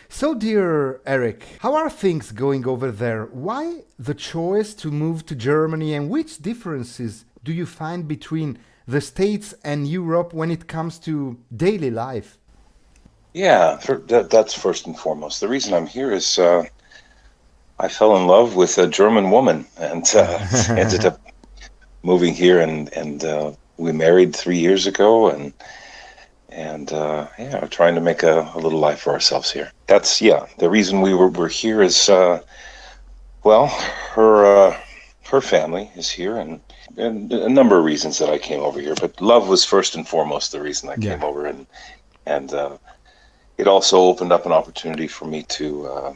So, dear Eric, how are things going over there? Why the choice to move to Germany, and which differences do you find between the States and Europe when it comes to daily life? Yeah, that's first and foremost. The reason I'm here is I fell in love with a German woman and ended up moving here, and we married 3 years ago, and yeah, we're trying to make a little life for ourselves here. That's yeah. The reason we're here is well, her her family is here, and a number of reasons that I came over here. But love was first and foremost the reason I Yeah. came over, and it also opened up an opportunity for me to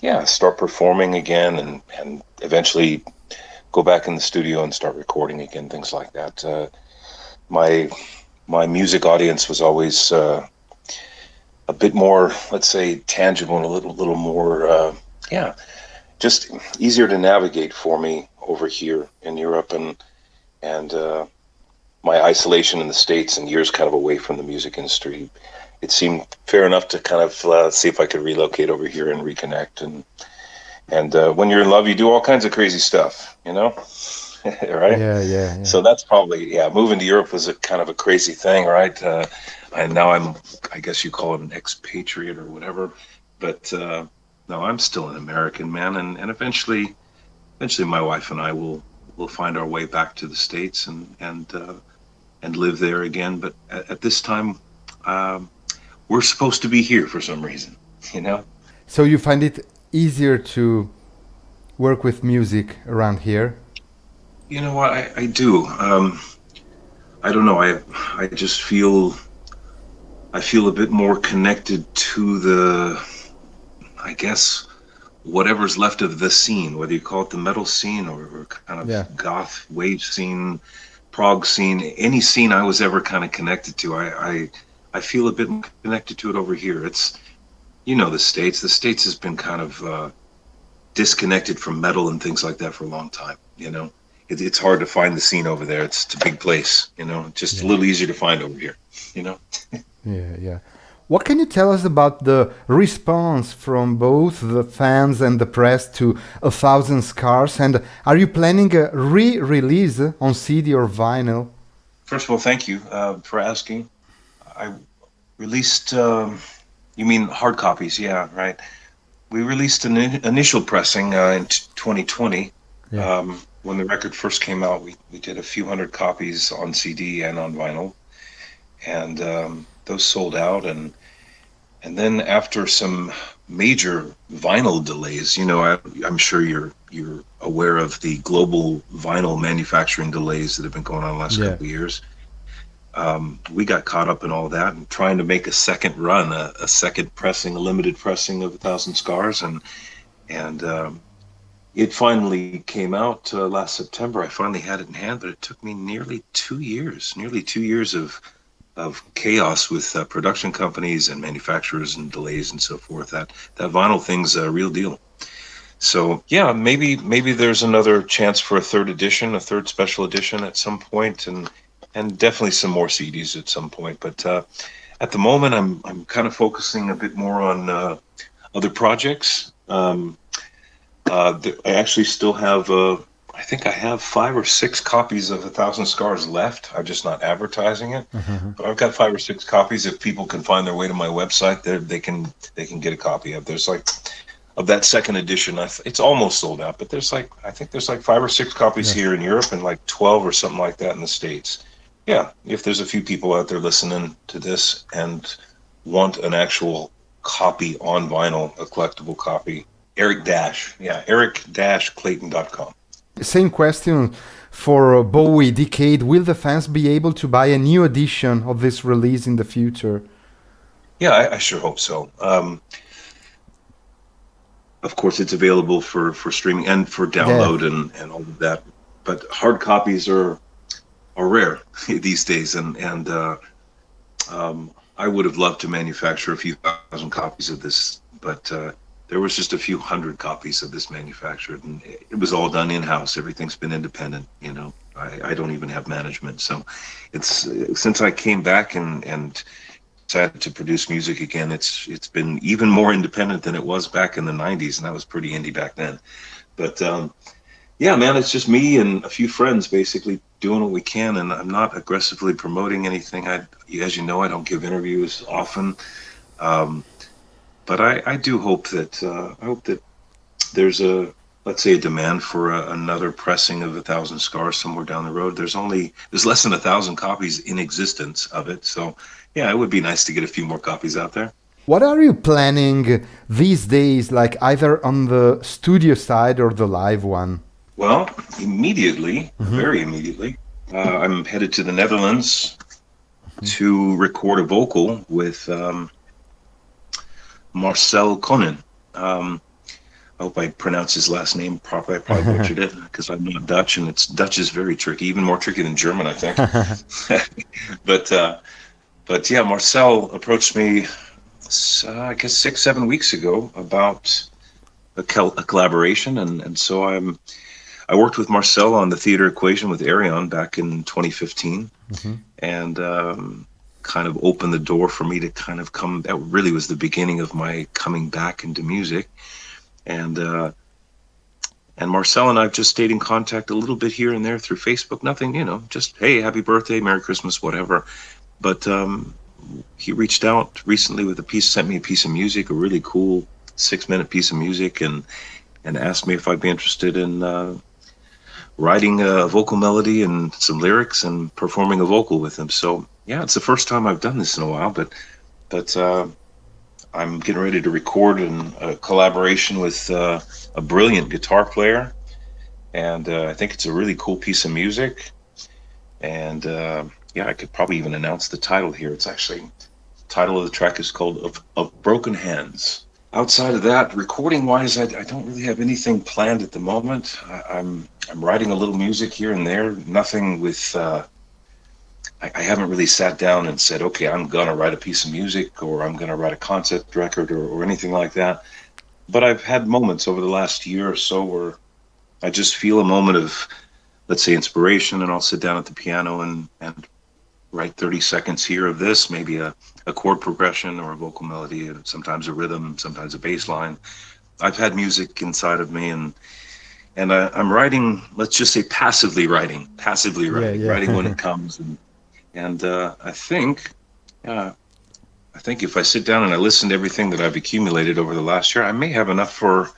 yeah, start performing again, and eventually go back in the studio and start recording again, things like that. My my music audience was always a bit more, let's say, tangible and a little more, yeah, just easier to navigate for me over here in Europe, and my isolation in the States and years kind of away from the music industry. It seemed fair enough to kind of see if I could relocate over here and reconnect. And when you're in love, you do all kinds of crazy stuff, you know, right? Yeah, yeah, yeah. So that's probably, yeah, moving to Europe was a kind of a crazy thing, right? And now I guess you call it an expatriate or whatever. But no, I'm still an American man, and eventually my wife and I will find our way back to the States and live there again. But at this time, um, we're supposed to be here for some reason, you know? So you find it easier to work with music around here? You know what? I do. I don't know. I just feel a bit more connected to the, I guess, whatever's left of the scene, whether you call it the metal scene or kind of Yeah. goth wave scene, prog scene, any scene I was ever kind of connected to. I feel a bit more connected to it over here. It's, you know, the States. The States has been kind of disconnected from metal and things like that for a long time. You know, it's hard to find the scene over there. It's a big place. You know, just a Yeah. little easier to find over here. You know. Yeah, yeah. What can you tell us about the response from both the fans and the press to A Thousand Scars? And are you planning a re-release on CD or vinyl? First of all, thank you for asking. I released. You mean hard copies? Yeah, right. We released an initial pressing in 2020. Yeah. When the record first came out, we did a few hundred copies on CD and on vinyl, and those sold out. And then after some major vinyl delays, you know, I'm sure you're aware of the global vinyl manufacturing delays that have been going on the last Yeah. couple of years. We got caught up in all that and trying to make a second run, a second pressing, a limited pressing of A Thousand Scars, and it finally came out last September. I finally had it in hand, but it took me nearly 2 years of chaos with production companies and manufacturers and delays and so forth. That vinyl thing's a real deal. So yeah, maybe there's another chance for a third edition, a third special edition at some point, and definitely some more CDs at some point. But at the moment, I'm kind of focusing a bit more on other projects. I actually still have, I think I have 5 or 6 copies of A Thousand Scars left. I'm just not advertising it, Uh-huh. but I've got 5 or 6 copies. If people can find their way to my website, they can get a copy of. There's like of that second edition. It's almost sold out, but I think there's like 5 or 6 copies Yeah. here in Europe and like 12 or something like that in the States. Yeah, if there's a few people out there listening to this and want an actual copy on vinyl, a collectible copy, Eric-Clayton.com. Same question for Bowie Decade. Will the fans be able to buy a new edition of this release in the future? Yeah, I sure hope so. Of course, it's available for streaming and for Yeah. download and all of that. But hard copies are rare these days, and I would have loved to manufacture a few thousand copies of this, but there was just a few hundred copies of this manufactured, and it was all done in-house. Everything's been independent, you know. I don't even have management, so it's since I came back and decided to produce music again, it's been even more independent than it was back in the '90s, and that was pretty indie back then. But yeah, man, it's just me and a few friends basically doing what we can, and I'm not aggressively promoting anything. As you know, I don't give interviews often, um, but I do hope that there's let's say a demand for another pressing of 1,000 Scars somewhere down the road. There's less than 1,000 copies in existence of it, so yeah, it would be nice to get a few more copies out there. What are you planning these days, like either on the studio side or the live one? Well, immediately, Hmm. very immediately, I'm headed to the Netherlands to record a vocal with Marcel Konen. Um, I hope I pronounced his last name properly. I probably butchered it because I'm not Dutch, and Dutch is very tricky, even more tricky than German, I think. but but yeah, Marcel approached me, I guess 6, 7 weeks ago about a collaboration, and so I worked with Marcel on the theater equation with Arion back in 2015, Hmm. and kind of opened the door for me to kind of come. That really was the beginning of my coming back into music, and Marcel and I've just stayed in contact a little bit here and there through Facebook. Nothing, just hey, happy birthday, Merry Christmas, whatever. But he reached out recently with sent me a piece of music, a really cool 6-minute piece of music, and asked me if I'd be interested in writing a vocal melody and some lyrics and performing a vocal with him. So yeah, it's the first time I've done this in a while, but I'm getting ready to record a collaboration with a brilliant guitar player, and I think it's a really cool piece of music. And yeah, I could probably even announce the title here. It's actually the title of the track is called "Of Broken Hands." Outside of that, recording wise, I don't really have anything planned at the moment. I'm writing a little music here and there. Nothing with. I haven't really sat down and said, okay, I'm gonna write a piece of music or I'm gonna write a concept record or anything like that. But I've had moments over the last year or so where I just feel a moment of, let's say, inspiration, and I'll sit down at the piano and write 30 seconds here of this, maybe a chord progression or a vocal melody, and sometimes a rhythm, sometimes a bass line. I've had music inside of me, and I'm writing, let's just say passively Yeah, writing when yeah. it comes. And uh, I think if I sit down and I listen to everything that I've accumulated over the last year, I may have enough for,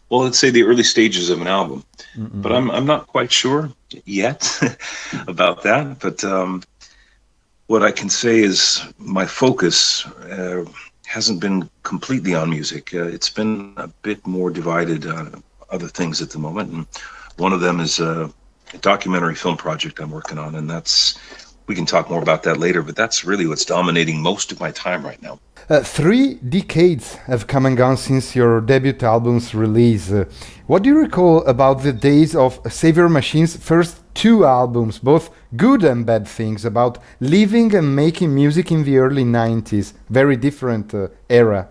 well, let's say the early stages of an album. But Hmm. I'm not quite sure yet about that. But what I can say is my focus hasn't been completely on music. It's been a bit more divided on other things at the moment, and one of them is a documentary film project I'm working on, and we can talk more about that later. But that's really what's dominating most of my time right now. 3 decades have come and gone since your debut album's release. What do you recall about the days of Savior Machine's first 2 albums, both good and bad things, about living and making music in the early 90s? Very different era.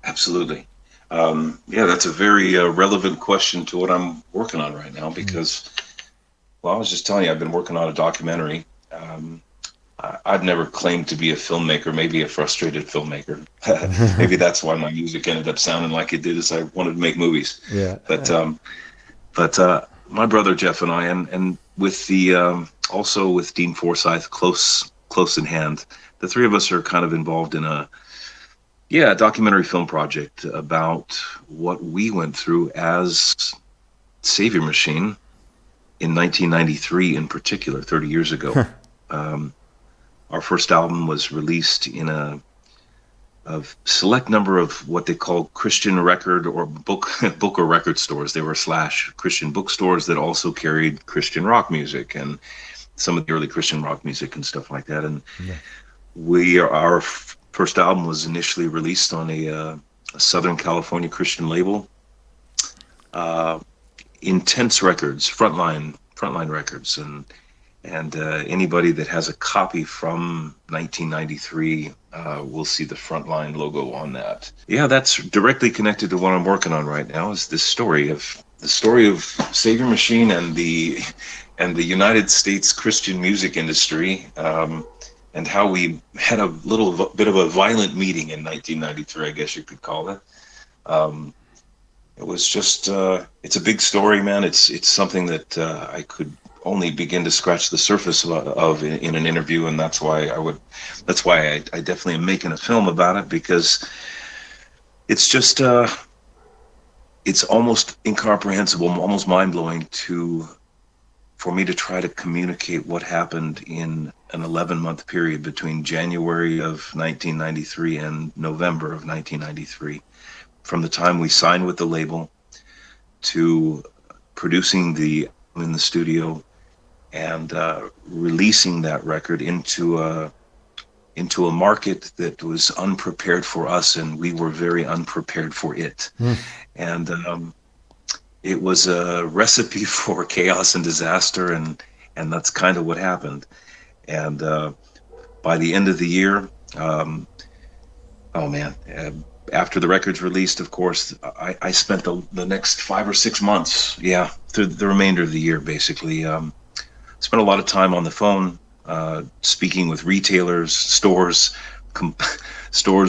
Absolutely. Yeah, that's a very relevant question to what I'm working on right now Mm. because, well, I was just telling you, I've been working on a documentary. I've never claimed to be a filmmaker, maybe a frustrated filmmaker. Maybe that's why my music ended up sounding like it did, is I wanted to make movies. Yeah. But my brother Jeff and I, and with the also with Dean Forsyth close in hand, the three of us are kind of involved in a documentary film project about what we went through as Savior Machine in 1993, in particular, 30 years ago. Um, our first album was released in a select number of what they call Christian record or book or record stores. They were slash Christian bookstores that also carried Christian rock music and some of the early Christian rock music and stuff like that. And Yeah. our first album was initially released on a Southern California Christian label, uh, Intense Records, Frontline Records, and anybody that has a copy from 1993 will see the Frontline logo on that. Yeah, that's directly connected to what I'm working on right now. Is this story of Savior Machine and the United States Christian music industry. and how we had a little bit of a violent meeting in 1993, I guess you could call it. Um, it was just, it's a big story, man. It's something that I could only begin to scratch the surface of in an interview, and that's why I definitely am making a film about it, because it's just, it's almost incomprehensible, almost mind blowing for me to try to communicate what happened in an 11-month period between January of 1993 and November of 1993, from the time we signed with the label to producing in the studio and releasing that record into a market that was unprepared for us, and we were very unprepared for it. And it was a recipe for chaos and disaster, and that's kind of what happened. And by the end of the year, oh man, after the record's released, of course, I spent the next 5 or 6 months, through the remainder of the year, basically, spent a lot of time on the phone, speaking with retailers, stores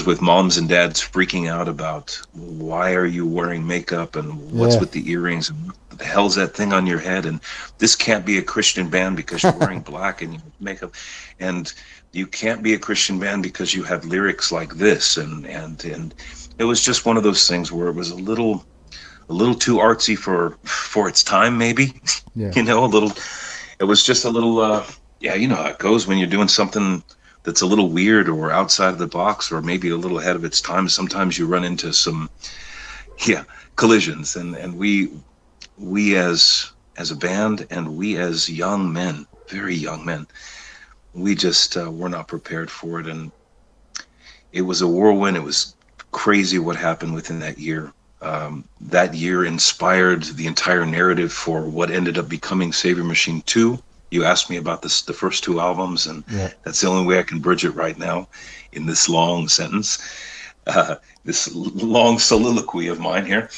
with moms and dads freaking out about, why are you wearing makeup, and what's with the earrings, and what the hell's that thing on your head, and this can't be a Christian band because you're wearing black and you have makeup, and you can't be a Christian band because you have lyrics like this, and it was just one of those things where it was a little too artsy for its time, maybe. It was just a little, you know how it goes when you're doing something that's a little weird or outside of the box, or maybe a little ahead of its time. Sometimes you run into some, collisions, and we as a band, and we as young men, very young men, we just were not prepared for it, and it was a whirlwind. It was crazy what happened within that year. That year inspired the entire narrative for what ended up becoming Savior Machine 2. You asked me about the first two albums, and that's the only way I can bridge it right now in this long sentence, this long soliloquy of mine here,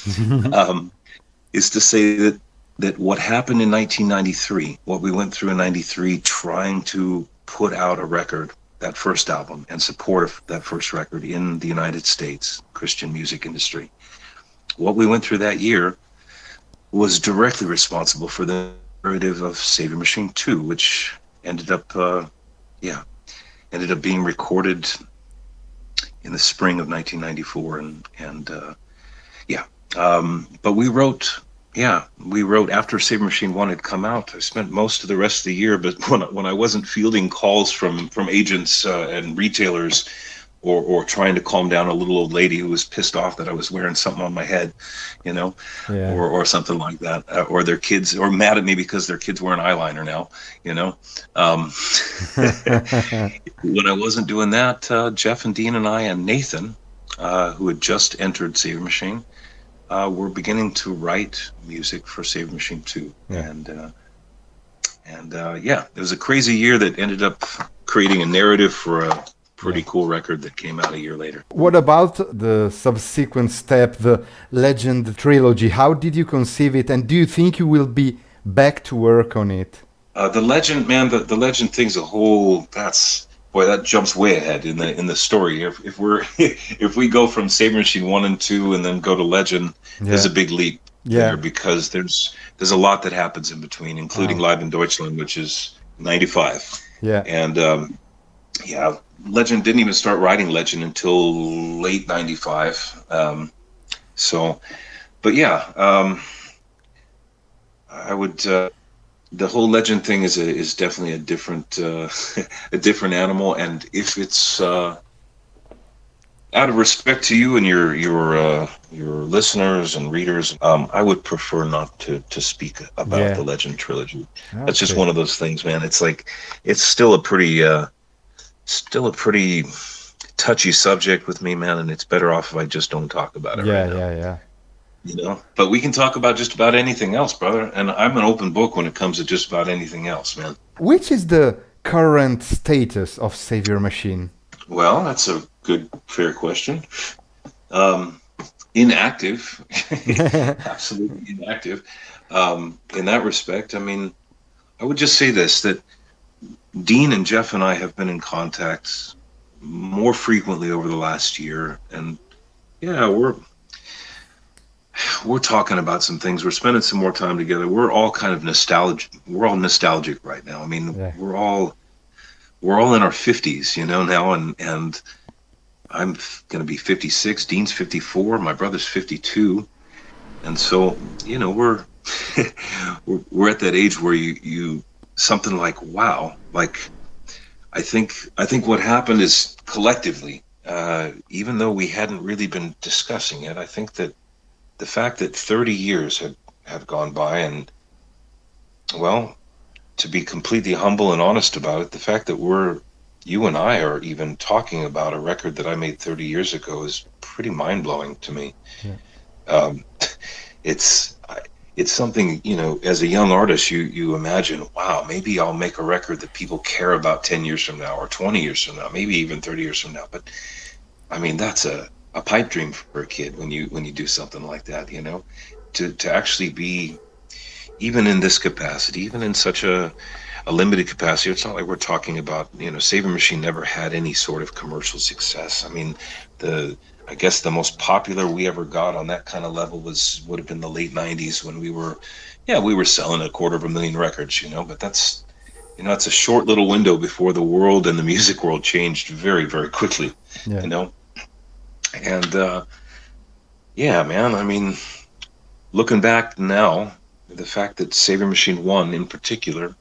is to say that what happened in 1993, what we went through in 93, trying to put out a record, that first album, and support that first record in the United States Christian music industry, what we went through that year was directly responsible for the narrative of Savior Machine 2, which ended up being recorded in the spring of 1994, but we wrote after Savior Machine 1 had come out. I spent most of the rest of the year, but when I wasn't fielding calls from agents and retailers, or trying to calm down a little old lady who was pissed off that I was wearing something on my head, or something like that, or their kids, or mad at me because their kids wearing eyeliner now, when I wasn't doing that, Jeff and Dean and I and Nathan, who had just entered Savior Machine, were beginning to write music for Savior Machine 2. It was a crazy year that ended up creating a narrative for a pretty cool record that came out a year later. What about the subsequent step, the Legend trilogy? How did you conceive it, and do you think you will be back to work on it? The Legend, man, the Legend thing's a whole, that jumps way ahead in the story. If we go from Savior Machine 1 and 2 and then go to Legend, there's a big leap there, because there's a lot that happens in between, including Live in Deutschland, which is 95. And Legend didn't even start writing Legend until late 95. I would, the whole Legend thing is definitely a different a different animal, and if it's out of respect to you and your listeners and readers, I would prefer not to speak about the Legend trilogy. That's just one of those things, man. It's like, it's still a pretty touchy subject with me, man, and it's better off if I just don't talk about it right now. But we can talk about just about anything else, brother, and I'm an open book when it comes to just about anything else, man. Which is the current status of Savior Machine? Well, that's a good, fair question. Inactive. Absolutely inactive. In that respect, I mean, I would just say this, that Dean and Jeff and I have been in contact more frequently over the last year, and yeah, we're talking about some things. We're spending some more time together. We're all kind of nostalgic. We're all nostalgic right now. I mean, Yeah. we're all in our 50s, now, and I'm going to be 56. Dean's 54. My brother's 52, and so we're at that age where you something like, wow, like I think what happened is collectively, even though we hadn't really been discussing it, I think that the fact that 30 years had gone by, and well, to be completely humble and honest about it, the fact that you and I are even talking about a record that I made 30 years ago is pretty mind blowing to me. Yeah. Um, it's it's something, as a young artist, you imagine, wow, maybe I'll make a record that people care about 10 years from now or 20 years from now, maybe even 30 years from now. But I mean, that's a pipe dream for a kid when you do something like that, to actually be even in this capacity, even in such a limited capacity. It's not like we're talking about, Saving Machine never had any sort of commercial success. I mean, the I guess the most popular we ever got on that kind of level would have been the late 90s when we were selling 250,000 records, but it's a short little window before the world and the music world changed very, very quickly, Yeah. you know. And yeah, man, I mean, looking back now, the fact that Saving Machine 1 in particular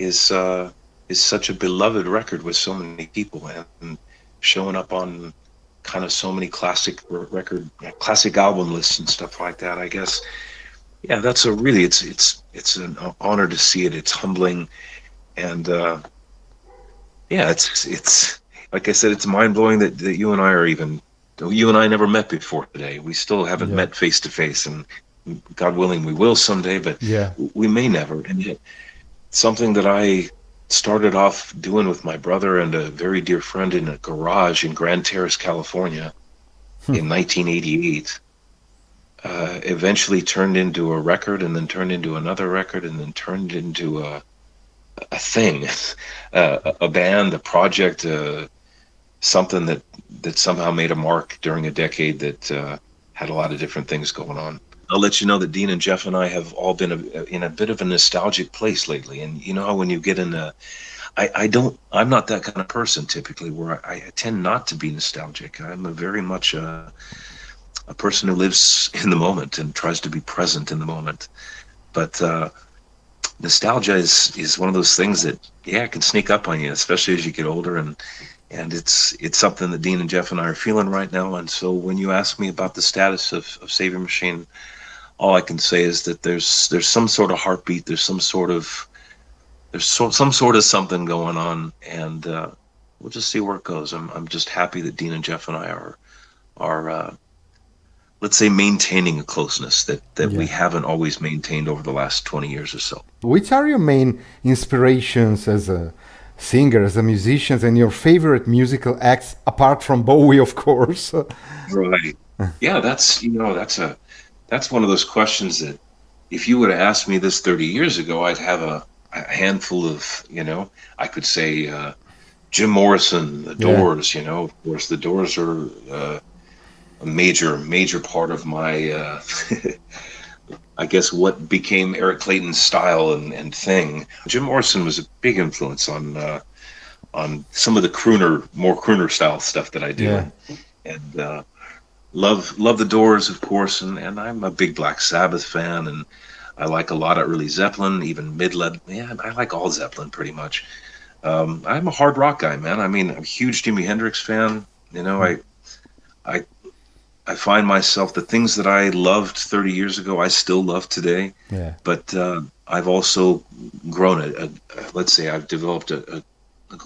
is uh, is such a beloved record with so many people, and showing up on kind of so many classic album lists and stuff like that. I guess, yeah, that's a really it's an honor to see it. It's humbling, and yeah, it's like I said, it's mind blowing that you and I are even. You and I never met before today. We still haven't Yeah. met face to face, and God willing, we will someday, but Yeah. we may never. And yet, something that I started off doing with my brother and a very dear friend in a garage in Grand Terrace, California in 1988, eventually turned into a record, and then turned into another record, and then turned into a thing, a band, a project, something that somehow made a mark during a decade that had a lot of different things going on. I'll let you know that Dean and Jeff and I have all been in a bit of a nostalgic place lately. And you know how when you get in I'm not that kind of person typically where I tend not to be nostalgic. I'm very much a person who lives in the moment and tries to be present in the moment. But nostalgia is one of those things that, yeah, it can sneak up on you, especially as you get older. And it's something that Dean and Jeff and I are feeling right now. And so when you ask me about the status of Saving Machine, all I can say is that there's some sort of heartbeat. Some sort of something going on, and we'll just see where it goes. I'm just happy that Dean and Jeff and I are let's say maintaining a closeness that we Yeah. haven't always maintained over the last 20 years or so. Which are your main inspirations as a singer, as a musician, and your favorite musical acts apart from Bowie, of course? Right. Yeah, that's one of those questions that if you would have asked me this 30 years ago, I'd have a handful of, I could say Jim Morrison, The Yeah. Doors. Of course, The Doors are a major part of my, I guess, what became Eric Clayton's style and thing. Jim Morrison was a big influence on some of the more crooner style stuff that I do, Yeah. and love the Doors, of course, and I'm a big Black Sabbath fan, and I like a lot of early Zeppelin, even mid-lead. Yeah, I like all Zeppelin pretty much. I'm a hard rock guy, man. I mean, I'm a huge Jimi Hendrix fan. I I find myself, the things that I loved 30 years ago, I still love today. Yeah. But I've also grown let's say I've developed a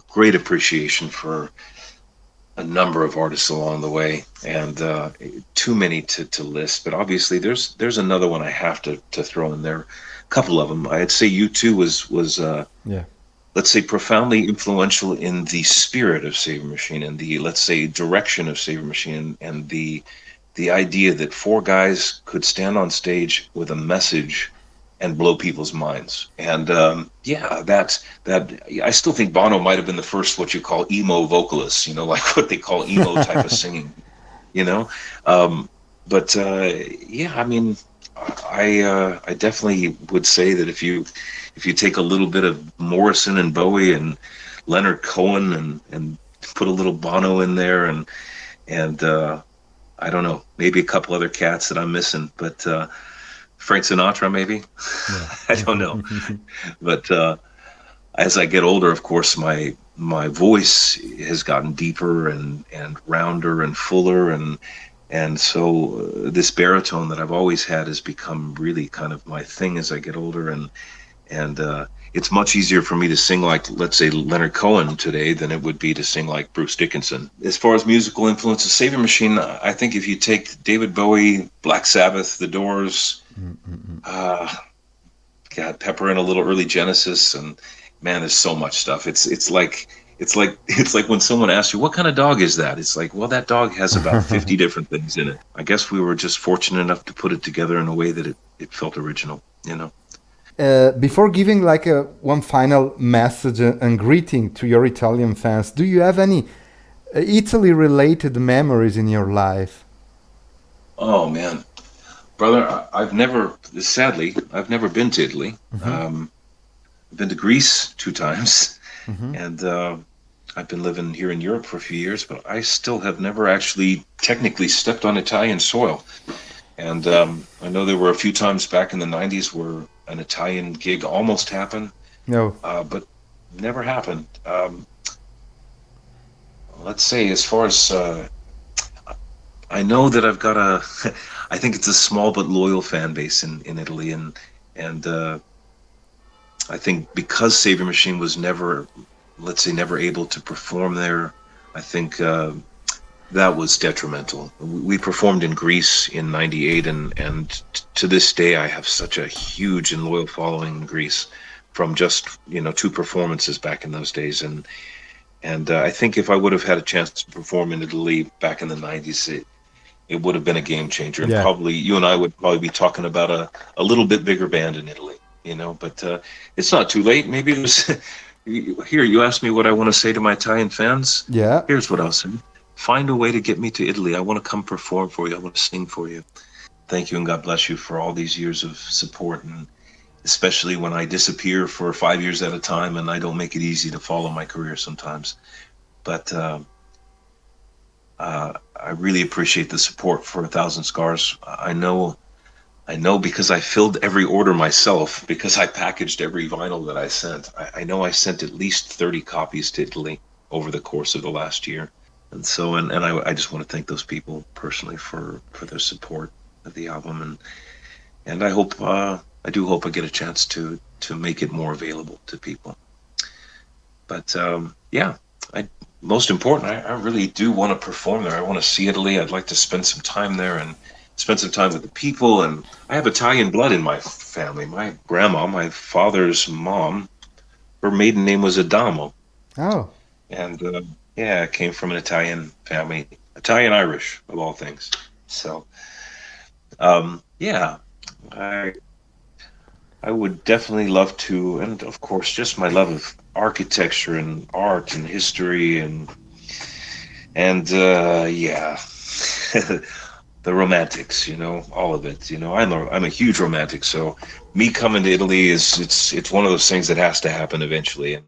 great appreciation for a number of artists along the way, and too many to list. But obviously, there's another one I have to throw in there. A couple of them. I'd say U2 was Yeah. let's say profoundly influential in the spirit of Saving Machine and the, let's say, direction of Saving Machine, and the idea that four guys could stand on stage with a message and blow people's minds. And yeah, that. I still think Bono might have been the first what you call emo vocalist. Like what they call emo type of singing. You know, um, but yeah, I mean, I definitely would say that if you take a little bit of Morrison and Bowie and Leonard Cohen and put a little Bono in there and I don't know, maybe a couple other cats that I'm missing, but Frank Sinatra maybe. Yeah. I don't know, but as I get older, of course, my voice has gotten deeper and rounder and fuller, and so this baritone that I've always had has become really kind of my thing as I get older, and it's much easier for me to sing like, let's say, Leonard Cohen today than it would be to sing like Bruce Dickinson. As far as musical influences, Savior Machine, I think if you take David Bowie, Black Sabbath, The Doors, uh, God, pepper in a little early Genesis, and man, there's so much stuff. It's like when someone asks you, what kind of dog is that? It's like, well, that dog has about 50 different things in it. I guess we were just fortunate enough to put it together in a way that it felt original. Before giving like one final message and greeting to your Italian fans, do you have any Italy-related memories in your life? Oh man, brother, sadly, I've never been to Italy. Hmm. I've been to Greece 2 times, Hmm. and I've been living here in Europe for a few years, but I still have never actually technically stepped on Italian soil. And I know there were a few times back in the 90s where an Italian gig almost happened, No. but never happened. Let's say, as far as I know that I've got I think it's a small but loyal fan base in Italy, and I think because Savior Machine was never, let's say, never able to perform there, I think that was detrimental. We performed in Greece in '98, and to this day, I have such a huge and loyal following in Greece from just 2 performances back in those days, and I think if I would have had a chance to perform in Italy back in the '90s, it would have been a game changer, and Yeah. probably you and I would probably be talking about a little bit bigger band in Italy. But it's not too late. Maybe there's here. You asked me what I want to say to my Italian fans. Yeah. Here's what I'll say: find a way to get me to Italy. I want to come perform for you. I want to sing for you. Thank you, and God bless you for all these years of support, and especially when I disappear for 5 years at a time, and I don't make it easy to follow my career sometimes. But I really appreciate the support for A Thousand Scars. I know because I filled every order myself, because I packaged every vinyl that I sent. I know I sent at least 30 copies to Italy over the course of the last year. And so, and I just want to thank those people personally for their support of the album. And I do hope I get a chance to make it more available to people. But yeah, most important, I really do want to perform there. I want to see Italy. I'd like to spend some time there and spend some time with the people. And I have Italian blood in my family. My grandma, my father's mom, her maiden name was Adamo. Oh. And yeah, it came from an Italian family, Italian Irish of all things. So yeah, I I would definitely love to, and of course, just my love of architecture and art and history and yeah, the romantics, all of it. I'm a huge romantic, so me coming to Italy is it's one of those things that has to happen eventually.